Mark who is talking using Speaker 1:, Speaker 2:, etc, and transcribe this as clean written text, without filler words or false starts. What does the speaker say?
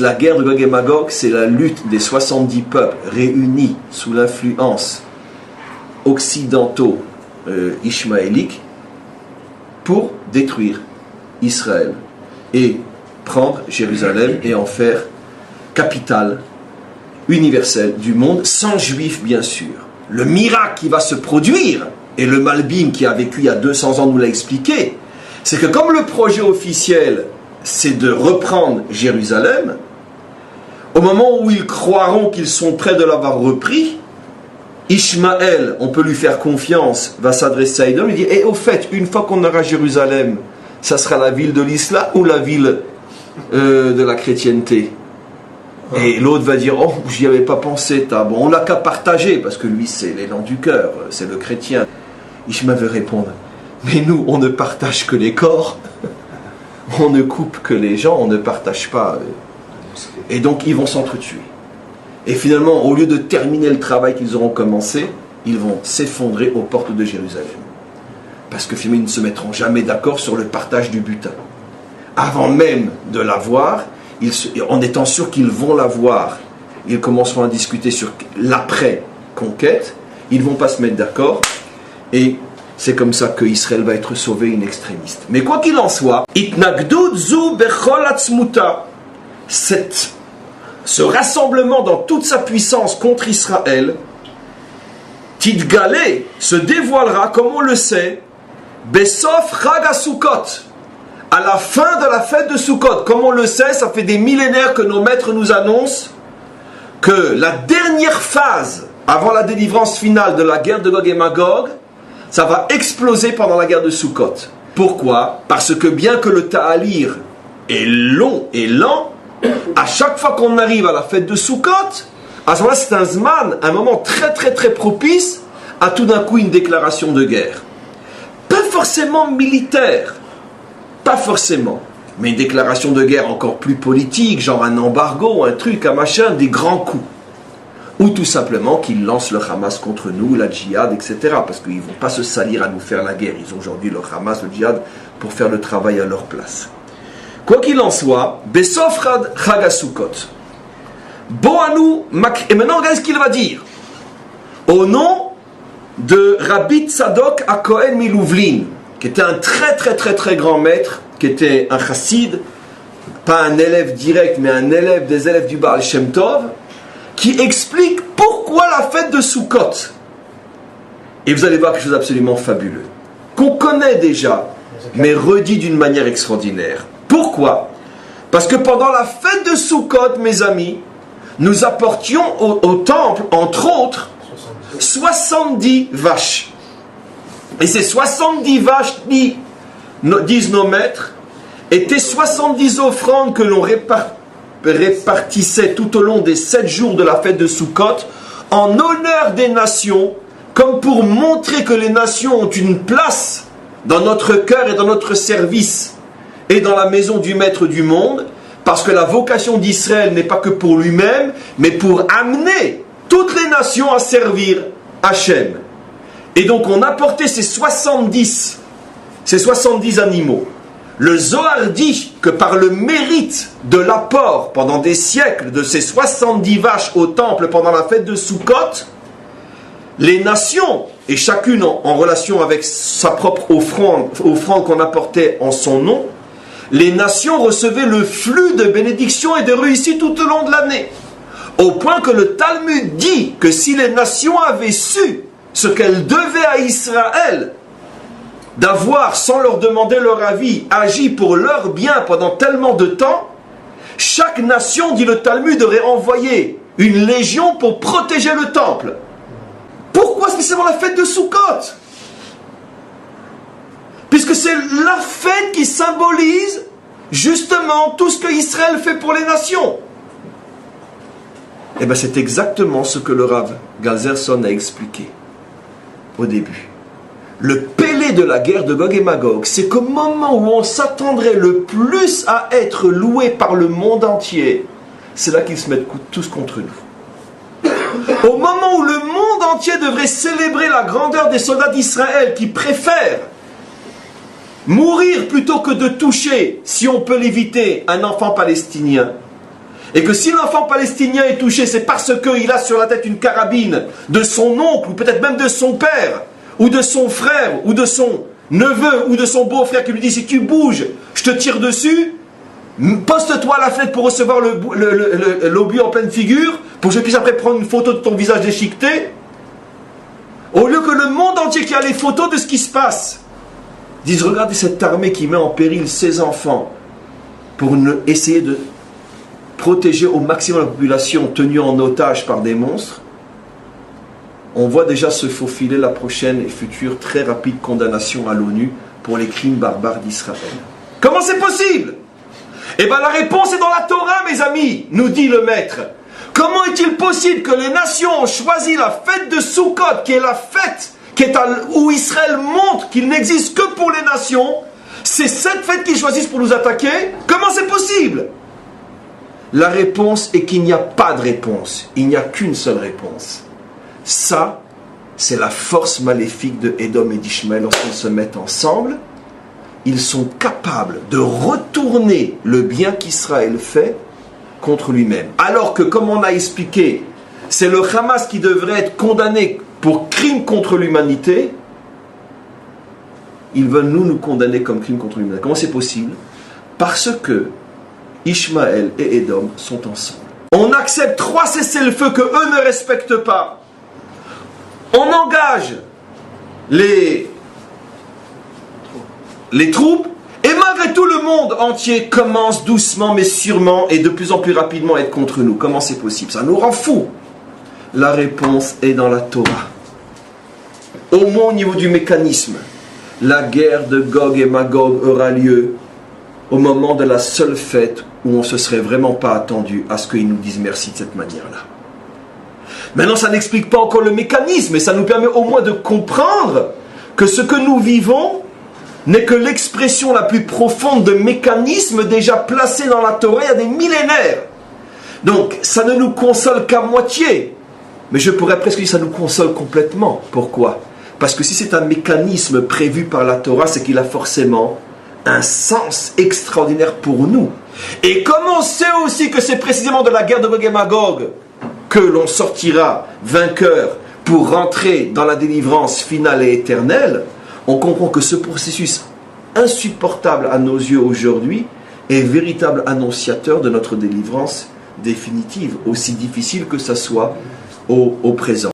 Speaker 1: La guerre de Gog et Magog, c'est la lutte des 70 peuples réunis sous l'influence occidentaux ishmaéliques pour détruire Israël et prendre Jérusalem et en faire capitale universelle du monde, sans juifs bien sûr. Le miracle qui va se produire, et le Malbim qui a vécu il y a 200 ans nous l'a expliqué, c'est que comme le projet officiel c'est de reprendre Jérusalem, au moment où ils croiront qu'ils sont près de l'avoir repris, Ishmaël, on peut lui faire confiance, va s'adresser à Edom et dire: et au fait, une fois qu'on aura Jérusalem, ça sera la ville de l'islam ou la ville de la chrétienté? Et l'autre va dire: oh, j'y avais pas pensé, bon, on n'a qu'à partager, parce que lui c'est l'élan du cœur, c'est le chrétien. Ishmaël veut répondre: mais nous, on ne partage que les corps, on ne coupe que les gens, on ne partage pas. Et donc ils vont s'entretuer. Et finalement, au lieu de terminer le travail qu'ils auront commencé, ils vont s'effondrer aux portes de Jérusalem. Parce que finalement, ils ne se mettront jamais d'accord sur le partage du butin. Avant même de l'avoir, en étant sûrs qu'ils vont l'avoir, ils commenceront à discuter sur l'après-conquête. Ils ne vont pas se mettre d'accord. Et c'est comme ça que Israël va être sauvé in extremis. Mais quoi qu'il en soit, itnagdut zu bechol atzmuta, ce rassemblement dans toute sa puissance contre Israël, Tidgalé se dévoilera, comme on le sait, Besof Chag HaSukkot, à la fin de la fête de Sukkot. Comme on le sait, ça fait des millénaires que nos maîtres nous annoncent que la dernière phase, avant la délivrance finale de la guerre de Gog et Magog, ça va exploser pendant la guerre de Sukkot. Pourquoi? Parce que bien que le Ta'alir est long et lent, à chaque fois qu'on arrive à la fête de Sukkot, à ce moment-là, c'est un zman, un moment très très très propice à tout d'un coup une déclaration de guerre. Pas forcément militaire, pas forcément, mais une déclaration de guerre encore plus politique, genre un embargo, un truc, un machin, des grands coups. Ou tout simplement qu'ils lancent le Hamas contre nous, la djihad, etc. Parce qu'ils ne vont pas se salir à nous faire la guerre. Ils ont aujourd'hui le Hamas, le djihad, pour faire le travail à leur place. Quoi qu'il en soit, Besof Chag HaSukkot. Boanu Mak. Et maintenant, regardez ce qu'il va dire. Au nom de Rabbi Tzadok HaKohen Milouvlin, qui était un très très très très grand maître, qui était un chassid, pas un élève direct, mais un élève des élèves du Baal Shem Tov, qui explique pourquoi la fête de Sukkot. Et vous allez voir quelque chose d'absolument fabuleux, qu'on connaît déjà, mais redit d'une manière extraordinaire. Pourquoi? Parce que pendant la fête de Sukkot, mes amis, nous apportions au temple, entre autres, 70 vaches. Et ces 70 vaches, disent nos maîtres, étaient 70 offrandes que l'on répartissait tout au long des 7 jours de la fête de Sukkot, en honneur des nations, comme pour montrer que les nations ont une place dans notre cœur et dans notre service, et dans la maison du maître du monde, parce que la vocation d'Israël n'est pas que pour lui-même, mais pour amener toutes les nations à servir Hachem. Et donc on apportait ces 70 animaux. Le Zohar dit que par le mérite de l'apport pendant des siècles de ces 70 vaches au temple pendant la fête de Sukkot, les nations, et chacune en relation avec sa propre offrande qu'on apportait en son nom, les nations recevaient le flux de bénédictions et de réussite tout au long de l'année. Au point que le Talmud dit que si les nations avaient su ce qu'elles devaient à Israël, d'avoir, sans leur demander leur avis, agi pour leur bien pendant tellement de temps, chaque nation, dit le Talmud, aurait envoyé une légion pour protéger le temple. Pourquoi spécialement la fête de Sukkot? Puisque c'est la fête qui symbolise justement tout ce que Israël fait pour les nations. Et bien c'est exactement ce que le Rav Galzerson a expliqué au début. Le pélé de la guerre de Gog et Magog, c'est qu'au moment où on s'attendrait le plus à être loué par le monde entier, c'est là qu'ils se mettent tous contre nous. Au moment où le monde entier devrait célébrer la grandeur des soldats d'Israël qui préfèrent mourir plutôt que de toucher, si on peut l'éviter, un enfant palestinien, Et que si l'enfant palestinien est touché, c'est parce qu'il a sur la tête une carabine de son oncle, ou peut-être même de son père, ou de son frère, ou de son neveu, ou de son beau-frère qui lui dit, si tu bouges, je te tire dessus, poste-toi à la fenêtre pour recevoir l'obus en pleine figure, pour que je puisse après prendre une photo de ton visage déchiqueté, au lieu que le monde entier qui a les photos de ce qui se passe, disent, regardez cette armée qui met en péril ses enfants, pour essayer de protéger au maximum la population tenue en otage par des monstres, on voit déjà se faufiler la prochaine et future très rapide condamnation à l'ONU pour les crimes barbares d'Israël. Comment c'est possible? Eh bien la réponse est dans la Torah, mes amis, nous dit le maître. Comment est-il possible que les nations ont choisi la fête de Sukkot, qui est la fête où Israël montre qu'il n'existe que pour les nations? C'est cette fête qu'ils choisissent pour nous attaquer? Comment c'est possible? La réponse est qu'il n'y a pas de réponse. Il n'y a qu'une seule réponse. Ça, c'est la force maléfique de Édom et d'Ishmaël. Lorsqu'ils se mettent ensemble, ils sont capables de retourner le bien qu'Israël fait contre lui-même. Alors que, comme on a expliqué, c'est le Hamas qui devrait être condamné pour crime contre l'humanité, ils veulent nous condamner comme crime contre l'humanité. Comment c'est possible? Parce que Ishmaël et Édom sont ensemble. On accepte 3 cessez-le-feu que eux ne respectent pas. On engage les troupes, et malgré tout le monde entier commence doucement mais sûrement et de plus en plus rapidement à être contre nous. Comment c'est possible? Ça nous rend fous. La réponse est dans la Torah. Au moins au niveau du mécanisme, la guerre de Gog et Magog aura lieu au moment de la seule fête où on ne se serait vraiment pas attendu à ce qu'ils nous disent merci de cette manière-là. Maintenant, ça n'explique pas encore le mécanisme, mais ça nous permet au moins de comprendre que ce que nous vivons n'est que l'expression la plus profonde de mécanismes déjà placés dans la Torah il y a des millénaires. Donc, ça ne nous console qu'à moitié, mais je pourrais presque dire que ça nous console complètement. Pourquoi? Parce que si c'est un mécanisme prévu par la Torah, c'est qu'il a forcément un sens extraordinaire pour nous. Et comme on sait aussi que c'est précisément de la guerre de Gog et Magog que l'on sortira vainqueur pour rentrer dans la délivrance finale et éternelle, on comprend que ce processus insupportable à nos yeux aujourd'hui est véritable annonciateur de notre délivrance définitive, aussi difficile que ça soit au présent.